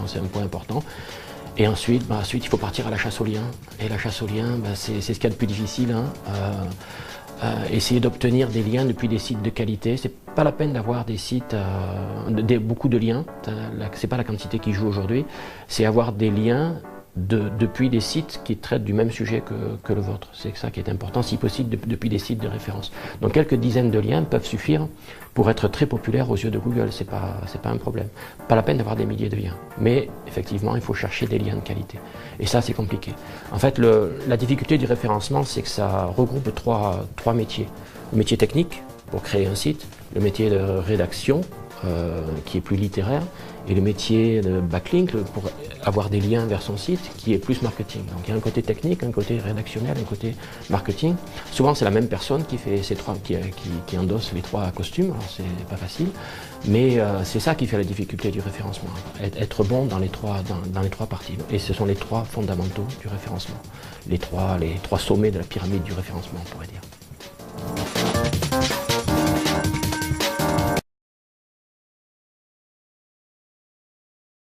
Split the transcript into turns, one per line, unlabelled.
c'est un point important. Et ensuite, il faut partir à la chasse aux liens. Et la chasse aux liens, c'est ce qu'il y a de plus difficile. Essayer d'obtenir des liens depuis des sites de qualité. C'est pas la peine d'avoir des sites, beaucoup de liens. C'est pas la quantité qui joue aujourd'hui. C'est avoir des liens depuis des sites qui traitent du même sujet que le vôtre. C'est ça qui est important, si possible depuis des sites de référence. Donc quelques dizaines de liens peuvent suffire pour être très populaire aux yeux de Google. C'est pas un problème. Pas la peine d'avoir des milliers de liens. Mais effectivement, il faut chercher des liens de qualité. Et ça, c'est compliqué. En fait, la difficulté du référencement, c'est que ça regroupe trois métiers. Le métier technique, pour créer un site, le métier de rédaction, qui est plus littéraire, et le métier de backlink pour avoir des liens vers son site qui est plus marketing. Donc il y a un côté technique, un côté rédactionnel, un côté marketing. Souvent c'est la même personne qui fait qui endosse les trois costumes, alors c'est pas facile, mais c'est ça qui fait la difficulté du référencement, être bon dans les trois parties. Et ce sont les trois fondamentaux du référencement, les trois sommets de la pyramide du référencement, on pourrait dire.